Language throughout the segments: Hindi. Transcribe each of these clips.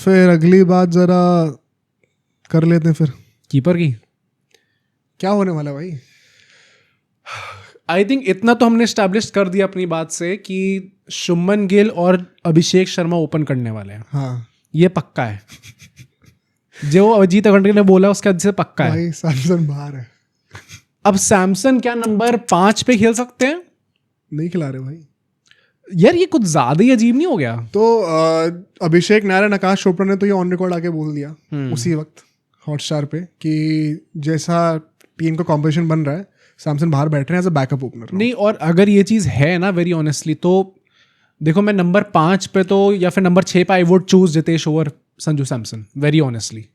फिर अगली बात जरा कर लेते हैं फिर कीपर की। क्या होने वाला भाई? आई थिंक इतना तो हमने स्टैब्लिश कर दिया अपनी बात से कि शुभमन गिल और अभिषेक शर्मा ओपन करने वाले हैं। हाँ ये पक्का है। जो अजीत अग्रवाल ने बोला उसके वजह से पक्का है। भाई सैमसन बाहर है, अब सैमसन क्या नंबर 5 पे खेल सकते हैं? नहीं खिला रहे भाई। यार ये कुछ ज्यादा ही अजीब नहीं हो गया? तो अभिषेक नारायण, आकाश चोपड़ा ने तो ये ऑन रिकॉर्ड आके बोल दिया उसी वक्त हॉटस्टार पे कि जैसा टीम का कॉम्पोजिशन बन रहा है सैमसन बाहर बैठ रहे हैं एज अ बैकअप ओपनर। नहीं, और अगर ये चीज़ है ना वेरी ऑनेस्टली, तो देखो मैं नंबर 5 पे तो या फिर नंबर 6 पे I would choose Jitesh over Sanju Samson very honestly.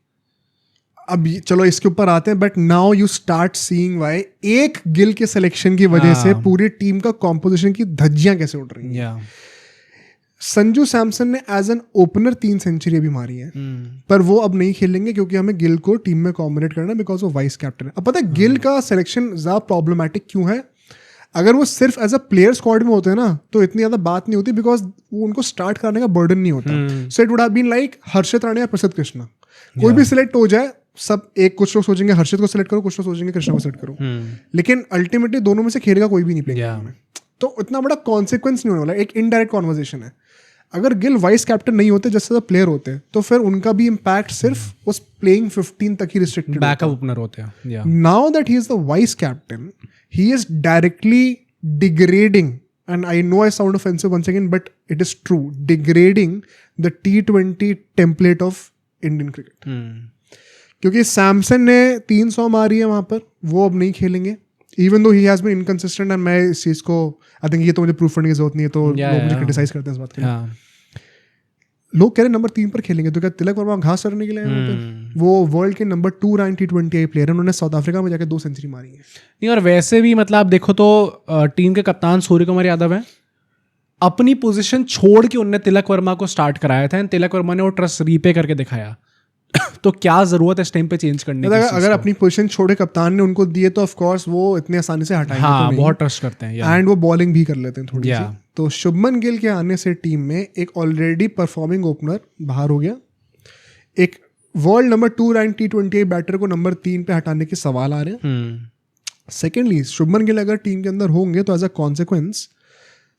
अब चलो इसके ऊपर आते हैं, but now you start seeing why एक गिल के सिलेक्शन की वजह से पूरी टीम का कॉम्पोजिशन की धज्जियां कैसे उड़ रही हैं। संजू सैमसन ने एज एन ओपनर 3 सेंचुरी भी मारी है, पर वो अब नहीं खेलेंगे क्योंकि हमें गिल को टीम में कॉम्बिनेट करना है बिकॉज वो वाइस कैप्टन है। अब पता है गिल का सिलेक्शन ज़्यादा प्रॉब्लमैटिक क्यों है? अगर वो सिर्फ एज अ प्लेयर स्क्वाड में होते हैं ना तो इतनी ज़्यादा बात नहीं होती बिकॉज वो उनको स्टार्ट करने का बर्डन नहीं होता। So it would have been like Harshit Rana या प्रसिद्ध कृष्णा, कोई भी सिलेक्ट हो जाए, सब एक कुछ लोग सोचेंगे हर्षित को सिलेक्ट करो, कुछ लोग सोचेंगे कृष्णा को सिलेक्ट करो, लेकिन अल्टीमेटली दोनों में से खेलेगा कोई भी नहीं प्लेइंग में। तो इतना बड़ा कॉन्सिक्वेंस नहीं होने वाला, एक इनडायरेक्ट कॉन्वर्जेशन है। अगर गिल वाइस कैप्टन नहीं होते जैसे प्लेयर होते तो फिर उनका भी इम्पैक्ट सिर्फ उस प्लेइंग 15 तक ही रिस्ट्रिक्टेड, बैकअप ओपनर होते हैं। Now that he is the vice captain, he is directly degrading, and I know I sound offensive once again, but it is true, degrading the T20 template of Indian cricket. क्योंकि सैमसन ने 300 मारी है वहाँ पर, वो अब नहीं खेलेंगे even though he has been inconsistent, and मैं इस चीज़ को I think ये तो मुझे प्रूफ करने की जरूरत नहीं है, तो लोग मुझे क्रिटिसाइज करते हैं इस बात के लिए। लोग कह रहे नंबर 3 पर खेलेंगे, तो क्या तिलक वर्मा घास चरने के लिए वहाँ पर? वो वर्ल्ड के नंबर 2 रैंक T20 प्लेयर है, उन्होंने साउथ अफ्रीका में जाके 2 सेंचुरी मारी है। नहीं, और वैसे भी मतलब आप देखो तो टीम के कप्तान सूर्य कुमार यादव हैं, अपनी पोजीशन छोड़ के उनने तिलक वर्मा को स्टार्ट कराया था, तिलक वर्मा ने वो ट्रस्ट रीपे करके दिखाया। तो क्या जरूरत है इस टाइम पे चेंज करने की? अगर अपनी पोजीशन छोड़े कप्तान ने उनको दिए तो ऑफ कोर्स वो इतने आसानी से हटाएंगे। हाँ, तो बहुत ट्रस्ट करते हैं एंड वो बॉलिंग भी कर लेते हैं थोड़ी सी। तो शुभमन गिल के आने से टीम में एक ऑलरेडी परफॉर्मिंग ओपनर बाहर हो गया, एक world number 2 rank T20 batter को नंबर 3 पे हटाने के सवाल आ रहे हैं। सेकेंडली शुभमन गिल अगर टीम के अंदर होंगे तो एज अ कॉन्सिक्वेंस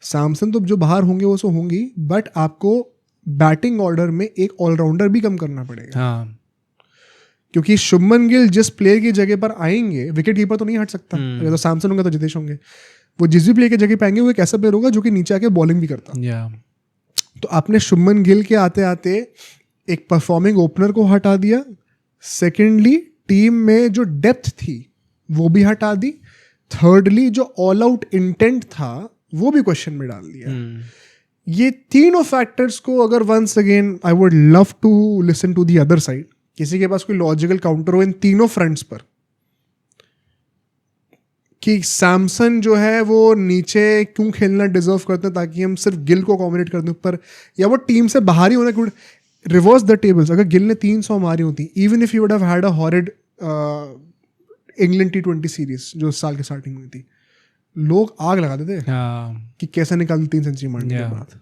सैमसन तो जो बाहर होंगे वो सो होंगी, बट आपको बैटिंग ऑर्डर में एक ऑलराउंडर भी कम करना पड़ेगा। क्योंकि शुभमन गिल जिस प्लेयर की जगह पर आएंगे, विकेट कीपर तो नहीं हट सकता, अगर तो सैमसन होंगे तो जितेश होंगे, वो जिस भी प्लेयर की जगह पे आएंगे वो एक ऐसा प्लेयर होगा जो कि नीचे आके बॉलिंग भी करता। तो आपने शुभमन गिल के आते आते एक परफॉर्मिंग ओपनर को हटा दिया, सेकेंडली टीम में जो डेप्थ थी वो भी हटा दी, थर्डली जो ऑल आउट इंटेंट था वो भी क्वेश्चन में डाल दिया। ये तीनों फैक्टर्स को अगर once again I would love to listen to the other side, किसी के पास कोई लॉजिकल काउंटर हो इन तीनों फ्रंट्स पर, कि सैमसन जो है वो नीचे क्यों खेलना डिजर्व करते हैं ताकि हम सिर्फ गिल को अकोमोडेट कर दें ऊपर, या वो टीम से बाहर ही होना। रिवर्स द टेबल्स, अगर गिल ने 300 मारी होती, even if you would have had a horrid England T20 series जो इस साल के स्टार्टिंग में थी, लोग आग लगा देते कि कैसे निकाल 3 सेंचुरी मारने के बाद।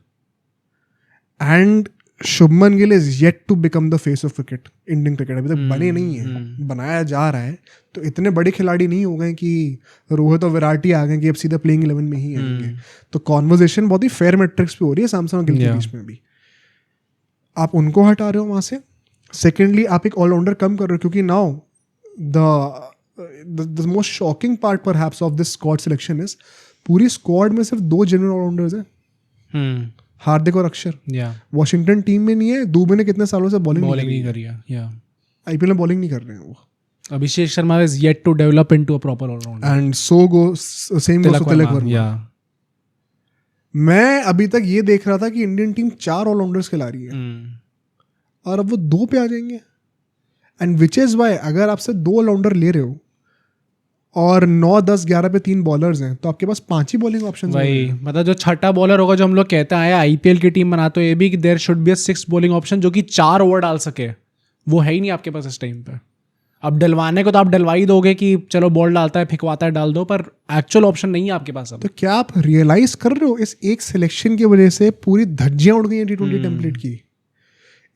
And Shubman Gill is yet to become the face of cricket, Indian cricket अभी तक बने नहीं है, बनाया जा रहा है। तो इतने बड़े खिलाड़ी नहीं हो गए कि रोहित और विराट ही आ गए कि अब सीधा प्लेइंग 11 में ही आएंगे। तो कॉन्वर्जेशन बहुत ही फेयर मैट्रिक्स पे हो रही है सैमसन और गिल के बीच में भी। आप उनको हटा रहे हो वहां से, सेकेंडली आप एक ऑलराउंडर कम कर रहे हो, क्योंकि now the most shocking part perhaps of this squad selection is पूरी स्क्वाड में सिर्फ 2 जेन्युइन ऑलराउंडर्स हैं, हार्दिक और अक्षर। वॉशिंगटन टीम में नहीं है, दुबे ने कितने सालों से बॉलिंग नहीं करी है, आईपीएल में बॉलिंग नहीं कर रहे हैं वो। Abhishek Sharma is yet to develop into a proper all rounder, and so goes same goes Tilak Varma. मैं अभी तक ये देख रहा था कि इंडियन टीम 4 ऑलराउंडर्स खिला रही है, और अब वो 2 पे आ जाएंगे। एंड विच इज वाई अगर आपसे 2 ऑलराउंडर ले रहे हो और 9, 10, 11 पे 3 बॉलर्स हैं, तो आपके पास 5 ही बॉलिंग ऑप्शंस हैं। वही मतलब जो छठा बॉलर होगा, जो हम लोग कहते हैं आईपीएल की टीम बनाते हो, ये भी there should be a 6th bowling option जो कि 4 ओवर डाल सके, वो है ही नहीं आपके पास इस टाइम पे। अब डलवाने को तो आप डलवा ही दोगे कि चलो बॉल डालता है फिकवाता है डाल दो, पर एक्चुअल ऑप्शन नहीं है आपके पास अब। तो क्या आप रियलाइज कर रहे हो इस एक सिलेक्शन की वजह से पूरी धज्जियां उड़ गई हैं T20 टेम्पलेट की।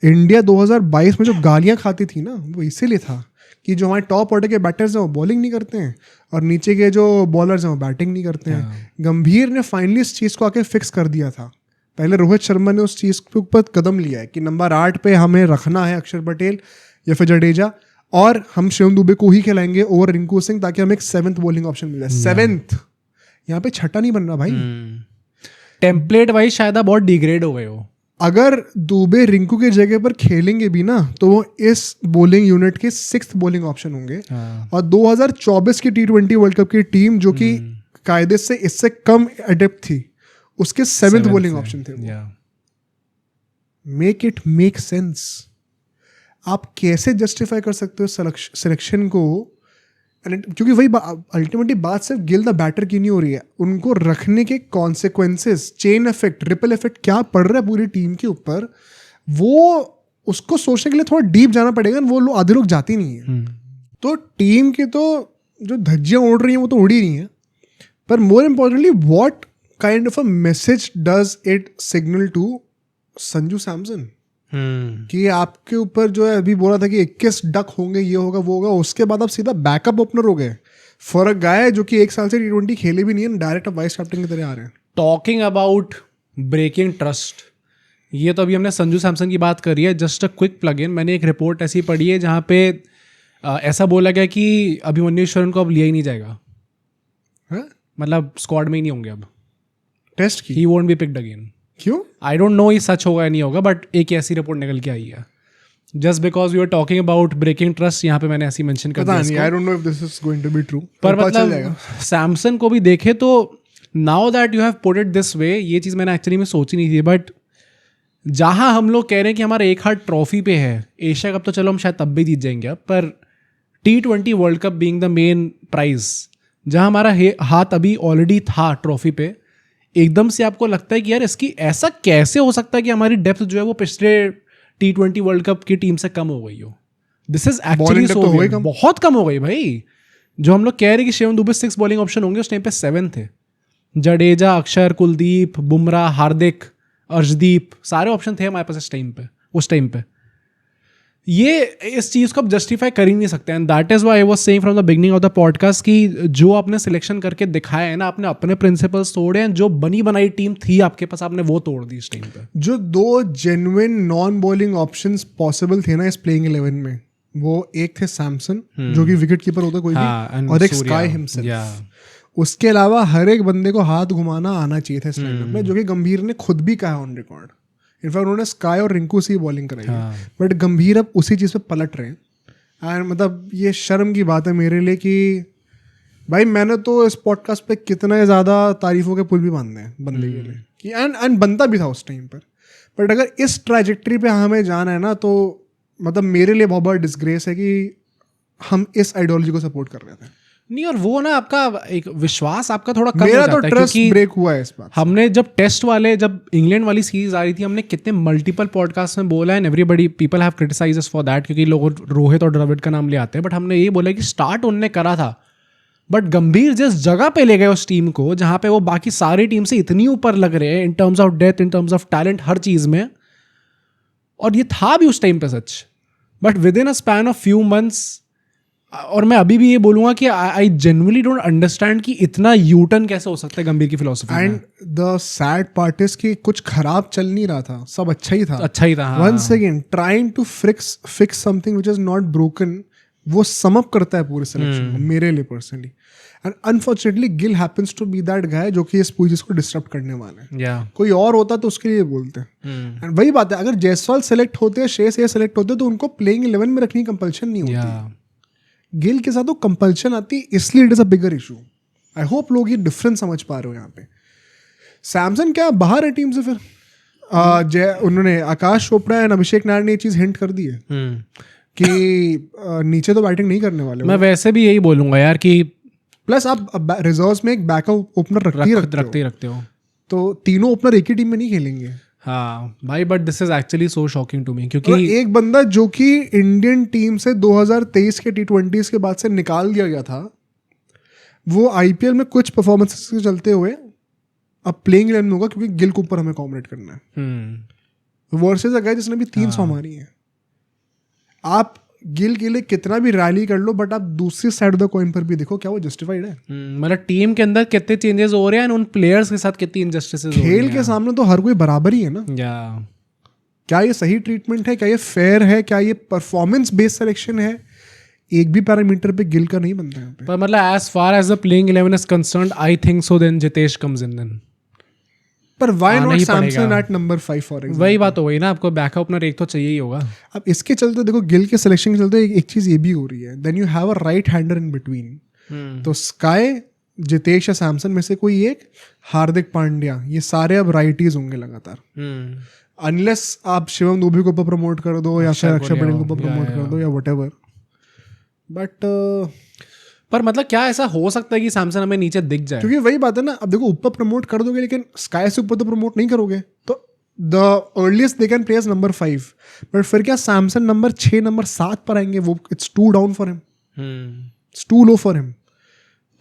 इंडिया 2022 में जो गालियां खाती थी ना, वो इसीलिए था कि जो हमारे टॉप ऑर्डर के बैटर्स हैं वो बॉलिंग नहीं करते हैं और नीचे के जो बॉलर्स हैं वो बैटिंग नहीं करते हैं। गंभीर ने फाइनली इस चीज़ को आके फिक्स कर दिया था। पहले रोहित शर्मा ने उस चीज़ के ऊपर कदम लिया है कि नंबर 8 पे हमें रखना है अक्षर पटेल या फिर जडेजा, और हम शिवम दुबे को ही खिलाएंगे ओवर रिंकू सिंह, ताकि हमें एक 7th बॉलिंग ऑप्शन मिल जाए। 7th, यहाँ पे छठा नहीं बन रहा भाई। टेम्पलेट वाइज शायद आप बहुत डिग्रेड हो गए हो। अगर दुबे रिंकू की जगह पर खेलेंगे भी ना तो वो इस बॉलिंग यूनिट के 6th बॉलिंग ऑप्शन होंगे। और 2024 की T20 वर्ल्ड कप की टीम जो कि कायदे से इससे कम एडेप्ट थी, उसके 7th बॉलिंग ऑप्शन थे। Make it make sense. आप कैसे जस्टिफाई कर सकते हो सिलेक्शन को? क्योंकि वही अल्टीमेटली बात सिर्फ गिल द बैटर की नहीं हो रही है, उनको रखने के consequences, chain effect, ripple effect क्या पड़ रहा है पूरी टीम के ऊपर, वो उसको सोचने के लिए थोड़ा डीप जाना पड़ेगा। वो आधे लोग जाते नहीं है। तो टीम की तो जो धज्जियां उड़ रही हैं वो तो उड़ ही रही हैं, पर more importantly what kind of a message does it signal to Sanju Samson कि आपके ऊपर जो है, अभी बोला था कि 21 डक होंगे, ये होगा वो होगा, उसके बाद आप सीधा बैकअप ओपनर हो गए फॉर अ गाय जो कि 1 साल से T20 खेले भी नहीं है, डायरेक्ट वाइस कैप्टन की तरह आ रहे हैं। टॉकिंग अबाउट ब्रेकिंग ट्रस्ट, ये तो अभी हमने संजू सैमसन की बात करी है। Just a quick plug in, मैंने एक रिपोर्ट ऐसी पढ़ी है जहाँ पे ऐसा बोला गया कि अभिमन्यु ईश्वरन को अब लिया ही नहीं जाएगा। मतलब स्क्वाड में ही नहीं होंगे अब, टेस्ट की। He won't be picked again. क्यों? आई डोंट नो ये सच होगा या नहीं होगा, बट एक ऐसी रिपोर्ट निकल के आई है। Just because we are talking about breaking trust, यहाँ पे मैंने ऐसी मेंशन कर दिया। नहीं, I don't know if this is going to be true, पर मतलब सैमसन को भी देखे तो now that you have put it this way, ये चीज़ मैंने एक्चुअली में सोची नहीं थी, बट जहाँ हम लोग कह रहे हैं कि हमारा एक हाथ ट्रॉफी पे है, एशिया कप तो चलो हम शायद तब भी जीत जाएंगे अब, पर T20 world cup being the main prize, जहाँ हमारा हाथ अभी ऑलरेडी था ट्रॉफी पे, एकदम से आपको लगता है कि यार इसकी ऐसा कैसे हो सकता है कि हमारी डेप्थ जो है वो पिछले T20 वर्ल्ड कप की टीम से कम हो गई हो। दिस इज एक्चुअली सो बहुत कम हो गई भाई। जो हम लोग कह रहे हैं कि शिवम दुबे 6 बॉलिंग ऑप्शन होंगे, उस टाइम पे 7 थे। जडेजा, अक्षर, कुलदीप, बुमराह, हार्दिक, अर्शदीप, सारे ऑप्शन थे हमारे पास उस टाइम पे। ये इस चीज़ को आप जस्टिफाई कर ही नहीं सकते, and that is why I was saying from the beginning of the podcast कि जो आपने सिलेक्शन करके दिखाया है ना, आपने अपने प्रिंसिपल्स तोड़े हैं, जो बनी बनाई टीम थी आपके पास आपने वो तोड़ दी इस टाइम पे। जो 2 genuine non bowling options possible थे ना इस प्लेइंग 11 में, वो एक थे सैमसन जो कि विकेट कीपर होता कोई भी, और एक स्काई हिमसेल्फ। उसके अलावा हर एक बंदे को हाथ घुमाना आना चाहिए था इस लाइनअप में, जो कि गंभीर ने खुद भी कहा ऑन रिकॉर्ड। इनफैक्ट उन्होंने स्काई और रिंकू से ही बॉलिंग कराई है, बट गंभीर अब उसी चीज़ पे पलट रहे हैं। एंड मतलब ये शर्म की बात है मेरे लिए कि भाई मैंने तो इस पॉडकास्ट पे कितना ज़्यादा तारीफों के पुल भी बांधे हैं बंदे के लिए कि एंड बनता भी था उस टाइम पर, बट अगर इस ट्रैजेक्टरी पे हमें जाना है ना, तो मतलब मेरे लिए बहुत बड़ा डिसग्रेस है कि हम इस आइडियोलॉजी को सपोर्ट कर रहे थे। नहीं, और वो ना आपका एक विश्वास आपका थोड़ा कम मेरा हो जाता तो है, ट्रस्ट क्योंकि ब्रेक हुआ है इस बात से। हमने जब जब इंग्लैंड वाली सीरीज आ रही थी, हमने कितने मल्टीपल पॉडकास्ट में बोला, and everybody people have criticised us for that, क्योंकि लोग रोहित और द्रविड़ का नाम ले आते हैं, बट हमने ये बोला कि स्टार्ट उन्होंने करा था, बट गंभीर जिस जगह पे ले गए उस टीम को, जहाँ पे वो बाकी सारी टीम से इतनी ऊपर लग रहे हैं in terms of death, in terms of talent, हर चीज़ में, और ये था भी उस टाइम पे सच, but within a span of few months, और मैं अभी भी ये बोलूंगा कि आई जेन्युइनली डोंट अंडरस्टैंड कि इतना यूटर्न कैसे हो सकता है गंभीर की फिलॉसफी में। And the sad part is कि कुछ खराब चल नहीं रहा था, सब अच्छा ही था। हाँ। Once again trying to fix something which is not broken, वो सम अप करता है पूरे सिलेक्शन को मेरे लिए personally. And unfortunately Gill happens to be that guy जो कि इस पूरी चीज को डिस्टर्ब करने वाला है। कोई और होता तो उसके लिए बोलते हैं। एंड वही बात है, अगर जायसवाल सेलेक्ट होते, श्रेयस अय्यर सेलेक्ट होते, तो उनको प्लेइंग 11 में रखने की कंपल्शन नहीं होती। गिल के साथ वो कंपल्शन आती, इसलिए it is a bigger issue. I hope लोग ये डिफरेंस समझ पा रहे हो यहाँ पे। सैमसन क्या बाहर है टीम से फिर? उन्होंने आकाश चोपड़ा एंड अभिषेक नायर ने ये चीज हिंट कर दी है कि नीचे तो बैटिंग नहीं करने वाले। मैं वैसे भी यही बोलूंगा यार कि प्लस आप रिजर्व्स में एक बैकअप ओपनर रखते हो, तो तीनों ओपनर एक ही टीम में नहीं खेलेंगे। हाँ भाई, but this is actually so shocking to me, क्योंकि एक बंदा जो कि इंडियन टीम से 2023 के T20s के बाद से निकाल दिया गया था, वो IPL में कुछ परफॉर्मेंसेस के चलते हुए अब प्लेइंग 11 में होगा, क्योंकि गिल के ऊपर हमें कॉम्बिनेट करना है। वर्सेस अ गाय जिसने भी 300 मारी है। आप गिल के लिए कितना भी रैली कर लो, बट आप दूसरी साइड ऑफ द कॉइन पर भी देखो, क्या वो जस्टिफाइड है? मतलब टीम के अंदर कितने चेंजेस हो रहे हैं, उन प्लेयर्स के साथ कितनी इनजस्टिसेस हो रही हैं। खेल के सामने तो हर कोई बराबर ही है ना। क्या ये सही ट्रीटमेंट है? क्या ये फेयर है? क्या ये परफॉर्मेंस बेस्ड सिलेक्शन है? एक भी पैरामीटर पे गिल का नहीं बनता है। पर मतलब as far as the playing 11 is concerned, I think so then Jitesh comes in then. पर why not Samson at number 5 for example? वही बात हो गई ना, आपको बैकअप ओपनर एक तो चाहिए ही होगा। अब इसके चलते देखो, गिल के सिलेक्शन के चलते एक चीज ये भी हो रही है, then you have a right hander in between. तो स्काई, जितेश या सैमसन में से कोई एक, हार्दिक पांड्या, ये सारे अब राइटीज होंगे लगातार। अनलेस आप शिवम दुबे को प्रमोट कर दो या फिर अक्षर पटेल को प्रमोट कर दो या व्हाटएवर। बट पर मतलब क्या ऐसा हो सकता है कि सैमसन हमें नीचे दिख जाए? क्योंकि वही बात है ना, अब देखो ऊपर प्रमोट कर दोगे लेकिन स्काई से ऊपर तो प्रमोट नहीं करोगे, तो the earliest they can place number 5, but फिर क्या सैमसन नंबर 6 नंबर 7 पर आएंगे? वो it's too down for him, it's too low for him.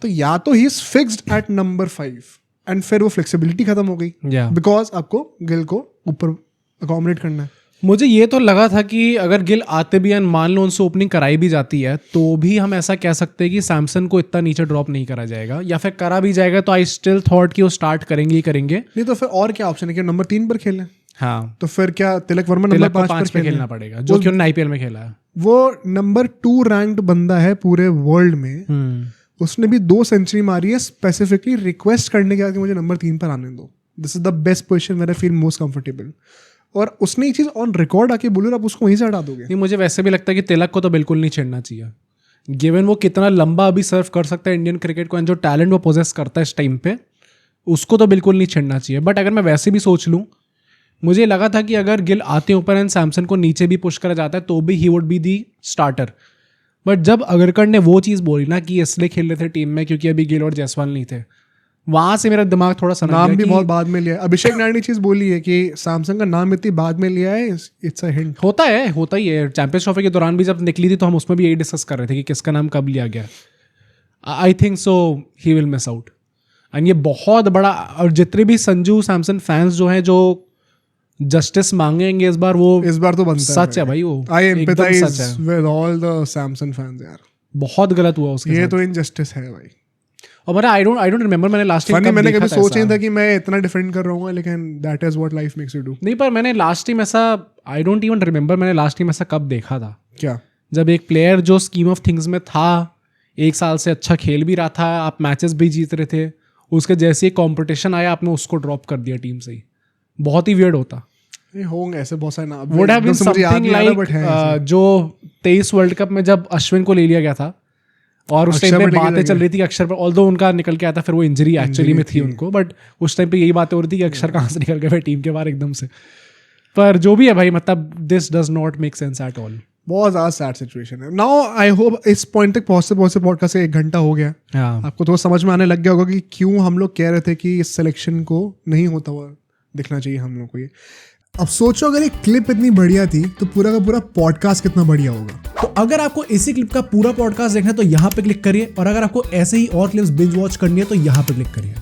तो या तो he is fixed at number 5 and फिर वो फ्लेक्सिबिलिटी खत्म हो गई, बिकॉज आपको गिल को ऊपर अकोमोडेट करना है। मुझे ये तो लगा था कि अगर गिल आते भी हैं, मान लो उनसे ओपनिंग कराई भी जाती है, तो भी हम ऐसा कह सकते हैं कि सैमसन को इतना नीचे ड्रॉप नहीं करा जाएगा, या फिर करा भी जाएगा तो आई स्टिल थॉट कि वो स्टार्ट करेंगे ही करेंगे। नहीं तो फिर और क्या ऑप्शन है कि नंबर 3 पर खेलें? हाँ, तो फिर क्या तिलक वर्मा नंबर 5 पर खेलना पड़ेगा, जो कि उन्होंने आईपीएल में खेला है। वो नंबर 2 रैंक्ड बंदा है पूरे वर्ल्ड में, उसने भी 2 सेंचुरी मारी है, स्पेसिफिकली रिक्वेस्ट करने के बाद कि मुझे नंबर 3 पर आने दो। This is the best position where I feel most comfortable. और उसने ये चीज ऑन रिकॉर्ड आके बोली, आप उसको वहीं से हटा दोगे? नहीं, मुझे वैसे भी लगता है कि तिलक को तो बिल्कुल नहीं छेड़ना चाहिए, गिवन वो कितना लंबा अभी सर्व कर सकता है इंडियन क्रिकेट को, एंड जो टैलेंट वो पोजेस करता है इस टाइम पे, उसको तो बिल्कुल नहीं छेड़ना चाहिए। बट अगर मैं वैसे भी सोच लूँ, मुझे लगा था कि अगर गिल आते ऊपर एंड सैमसन को नीचे भी पुश करा जाता है तो भी he would be the starter. But जब अगरकर ने वो चीज़ बोली ना कि इसलिए खेल रहे थे टीम में क्योंकि अभी गिल और जायसवाल नहीं थे, वहां से मेरा दिमाग थोड़ा सा नाम भी बहुत बाद में लिया। अभिषेक नायर ने चीज बोली है कि सैमसंग का नाम इतनी बाद में लिया है, इट्स अ हिंट। होता ही है। चैंपियंस ट्रॉफी के दौरान भी जब निकली थी तो हम उसमें भी यही डिस्कस कर रहे थे कि किसका नाम कब लिया गया। आई think so he will miss out, and ये बहुत बड़ा। और जितने भी संजू सैमसन फैंस जो हैं जो जस्टिस मांगेंगे इस बार तो बनता सच है भाई, वो I empathise with all the Samson fans यार। बहुत गलत हुआ उसके साथ, ये तो इनजस्टिस है भाई। और मैंने आई डोंट रिमेंबर मैंने लास्ट टाइम मैंने कभी सोचा नहीं था कि मैं इतना डिफेंड कर रहा हूँ, लेकिन that is what life makes you do. नहीं, पर मैंने लास्ट टाइम ऐसा आई डोंट इवन रिमेंबर मैंने लास्ट टाइम ऐसा कब देखा था। क्या? जब एक प्लेयर जो स्कीम ऑफ थिंग्स में था, 1 साल से अच्छा खेल भी रहा था, आप मैचेस भी जीत रहे थे, उसके जैसे ही कॉम्पिटिशन आया आपने उसको ड्रॉप कर दिया टीम से ही। बहुत ही वियर्ड होता। होंगे ऐसे बहुत सारे नाम। Would have been something like जो 23 वर्ल्ड कप में जब अश्विन को ले लिया गया था और उस टाइम पे बातें चल रही थी कि अक्षर पर, ऑल्दो उनका निकल के आया था, फिर वो इंजरी एक्चुअली में थी उनको, बट उस टाइम पे यही बातें हो रही थी कि अक्षर कहाँ से निकल गए भाई टीम के बाहर एकदम से। पर जो भी है भाई, मतलब this does not make sense at all. बहुत ज़्यादा सैड सिचुएशन है। नाउ आई होप इस पॉइंट तक पहुंचते पॉडकास्ट से 1 घंटा हो गया, आपको तो समझ में आने लग गया होगा कि क्यों हम लोग कह रहे थे कि इस सिलेक्शन को नहीं होता हुआ दिखना चाहिए हम लोग को ये। अब सोचो अगर एक क्लिप इतनी बढ़िया थी तो पूरा का पूरा पॉडकास्ट कितना बढ़िया होगा। तो अगर आपको इसी क्लिप का पूरा पॉडकास्ट देखना है तो यहाँ पे क्लिक करिए, और अगर आपको ऐसे ही और क्लिप्स बिंज वॉच करनी है तो यहाँ पे क्लिक करिए।